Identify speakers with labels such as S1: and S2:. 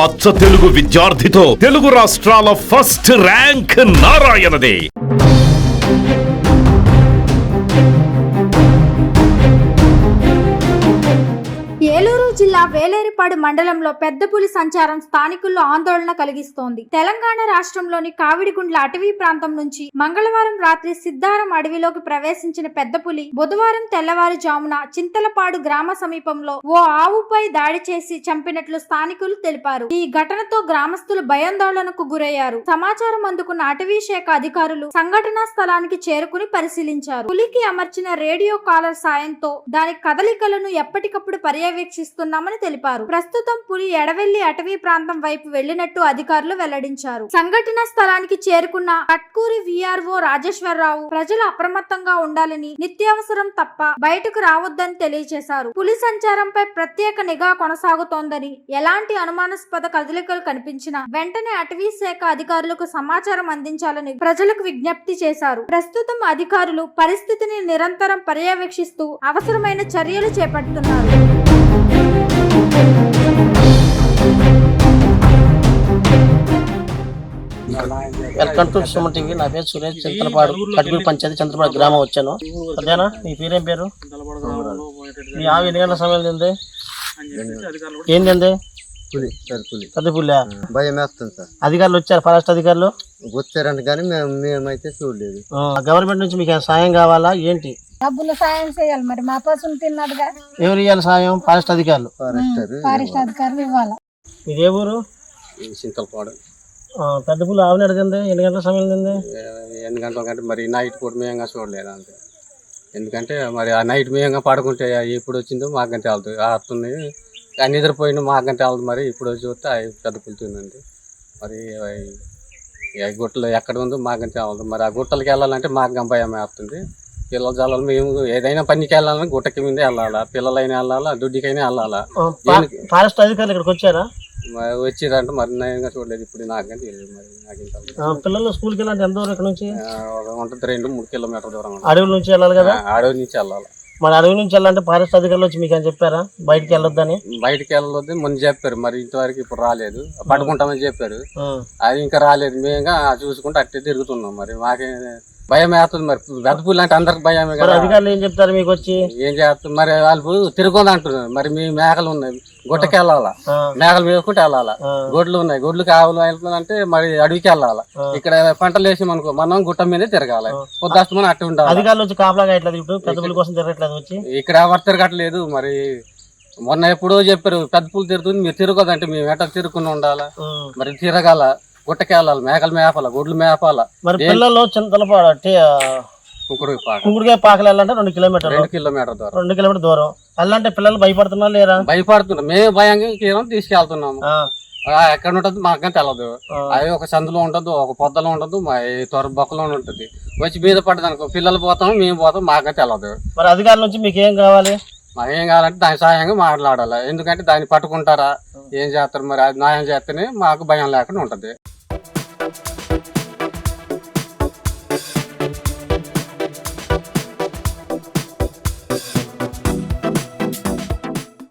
S1: అచ్చ తెలుగు విద్యార్థితో తెలుగు రాష్ట్రాల first rank నారాయణదే.
S2: Eluru జిల్లా వేలేరుపాడు మండలంలో పెద్ద పులి సంచారం స్థానికుల్లో ఆందోళన కలిగిస్తోంది. తెలంగాణ రాష్ట్రంలోని కావిడిగుండ్ల అటవీ ప్రాంతం నుంచి మంగళవారం రాత్రి సిద్ధారం అడవిలోకి ప్రవేశించిన పెద్ద పులి బుధవారం తెల్లవారుజామున చింతలపాడు గ్రామ సమీపంలో ఓ ఆవుపై దాడి చేసి చంపినట్లు స్థానికులు తెలిపారు. ఈ ఘటనతో గ్రామస్తులు భయాందోళనకు గురయ్యారు. సమాచారం అందుకున్న అటవీ శాఖ అధికారులు సంఘటనా స్థలానికి చేరుకుని పరిశీలించారు. పులికి అమర్చిన రేడియో కాలర్ సాయంతో దాని కదలికలను ఎప్పటికప్పుడు పర్యవేక్షిస్తున్నామని తెలిపారు. ప్రస్తుతం పులి ఎడవెల్లి అటవీ ప్రాంతం వైపు వెళ్లినట్టు అధికారులు వెల్లడించారు. సంఘటన స్థలానికి చేరుకున్న కట్కూరి విఆర్ఓ రాజేశ్వరరావు ప్రజలు అప్రమత్తంగా ఉండాలని, నిత్యావసరం తప్ప బయటకు రావద్దని తెలియజేశారు. పులి సంచారంపై ప్రత్యేక నిఘా కొనసాగుతోందని, ఎలాంటి అనుమానాస్పద కదలికలు కనిపించినా వెంటనే అటవీ శాఖ అధికారులకు సమాచారం అందించాలని ప్రజలకు విజ్ఞప్తి చేశారు. ప్రస్తుతం అధికారులు పరిస్థితిని నిరంతరం పర్యవేక్షిస్తూ అవసరమైన చర్యలు చేపడుతున్నారు.
S3: Welcome to Suman TV. నా పేరు సురేష్. చింతలపాడు కట్కూరి పంచాయతీ చంద్రపాడు గ్రామం వచ్చాను. అదేనా మీ పేరేం పేరు? మీ ఆవి ఎన్ని గంటల సమయం తింది? ఏంటండి? పెద్ద పులి
S4: భయం వేస్తుంది సార్.
S3: అధికారులు వచ్చారు, ఫారెస్ట్ అధికారులు
S4: వచ్చారంట కానీ మేమైతే చూడలేదు.
S3: గవర్నమెంట్ నుంచి మీకు సాయం కావాలా ఏంటి?
S5: డబ్బులు సాయం చేయాలి, మరి మా పశువులు తిన్నాడుగా.
S3: ఎవరు ఇవ్వాలి సాయం? ఫారెస్ట్ అధికారులు.
S5: ఫారెస్ట్ అధికారులు ఇవ్వాలి.
S3: మీది ఏ ఊరు?
S4: చింతలపాడు.
S3: పెద్ద పులి ఆవుని అడిగింది ఎన్ని గంటల సమయం తింది?
S4: ఎన్ని గంటల కంటే మరి నైట్ పూట మేయంగా చూడలేదు అంతే. ఎందుకంటే మరి ఆ నైట్ మేయంగా పడుకుంటే ఇప్పుడు వచ్చిందో మాకంటే వెళ్తుంది వస్తుంది, నిద్రపోయిన మాకంటే వెళ్తుంది. మరి ఇప్పుడు చూస్తే పెద్ద పులుతుందండి. మరి గుట్టలు ఎక్కడ ఉందో మాకంటే వెళ్తుంది. మరి ఆ గుట్టలకి వెళ్ళాలంటే మాకు భయం వేస్తుంది. పిల్లల జాలలో మేము ఏదైనా పనికి వెళ్ళాలని గుట్టకి మీద వెళ్ళాలా, పిల్లలైనా వెళ్ళాలా, దుడ్డికైనా వెళ్ళాలా.
S3: ఫారెస్ట్ అధికారులు ఇక్కడికి వచ్చారా?
S4: వచ్చిరంటే మరి నయంగా చూడలేదు. ఇప్పుడు నాకంటే తెలియదు. మరి నాకు
S3: పిల్లలు స్కూల్కి వెళ్ళాలంటే ఎంత దూరం ఇక్కడ నుంచి
S4: ఉంటుంది? 2-3 కిలోమీటర్ల దూరం.
S3: అడవి నుంచి వెళ్ళాలి కదా?
S4: అడవి నుంచి వెళ్ళాలి.
S3: మరి అడవి నుంచి వెళ్ళాలంటే ఫారెస్ట్ అధికారులు వచ్చి మీకు అని చెప్పారా బయటికి వెళ్ళొద్దని?
S4: బయటికి వెళ్ళొద్దు ముందు చెప్పారు, మరి ఇంతవరకు ఇప్పుడు రాలేదు. పడుకుంటామని చెప్పారు, అది ఇంకా రాలేదు. మేము చూసుకుంటే అట్టే తిరుగుతున్నాం. మరి మాకే భయం వేస్తుంది. మరి పెద్ద పులి అంటే అందరికి భయమే కదా.
S3: అధికారులు ఏం చెప్తారు మీకు వచ్చి?
S4: ఏం చేస్తుంది మరి వాళ్ళు తిరుగుంది అంటున్నారు. మరి మీ మేకలు ఉన్నాయి, గుట్టకి వెళ్ళాలా, మేకలు మేపుకుంటే వెళ్ళాలా. గొడ్లు ఉన్నాయి, గొడ్లు కావాలి వెళ్తుందంటే మరి అడవికి వెళ్ళాలా. ఇక్కడ పంటలు వేసి మనకు మనం గుట్ట మీదే తిరగాలి. పొద్దుస్తమని అట్టు ఉండాలి.
S3: అధికారులు వచ్చి కాపలా కాయట్లేదు, ఇప్పుడు పెద్ద పులి కోసం తిరగట్లేదు వచ్చి.
S4: ఇక్కడ ఎవరు తిరగట్లేదు. మరి మొన్న ఎప్పుడో చెప్పారు పెద్ద పులి తిరుగుతుంది, మీరు తిరగదంటే మేము ఎట్లా తిరుగుకుని ఉండాలా. మరి తిరగాల, గుట్టకి వెళ్ళాలి, మేకలు మేపాల, గొడ్లు మేపాల.
S3: మరి పిల్లలు చింతలపాడు కుంకుడుకాయ పాకలు వెళ్ళాలంటే 2 కిలోమీటర్లు.
S4: 2 కిలోమీటర్ దూరం.
S3: 2 కిలోమీటర్ దూరం వెళ్ళాలంటే పిల్లలు భయపడుతున్నారు లేరా?
S4: భయపడుతున్నాం. మేము భయంగా తీసుకెళ్తున్నాము. ఎక్కడ ఉంటుంది మాకంటే తెలదు. అది ఒక సందులో ఉండదు, ఒక పొద్దలో ఉండదు, మా తొర బొక్కలో ఉంటుంది. వచ్చి మీద పడ్డది అనుకో, పిల్లలు పోతాము, మేము పోతాం, మాకంటే తెలదు.
S3: మరి అధికారుల నుంచి మీకు ఏం కావాలి?
S4: మాకేం కావాలంటే దాని సాయంగా మాట్లాడాలి. ఎందుకంటే దాన్ని పట్టుకుంటారా, ఏం చేస్తారు, మరి అది న్యాయం చేస్తేనే మాకు భయం లేకుండా ఉంటది.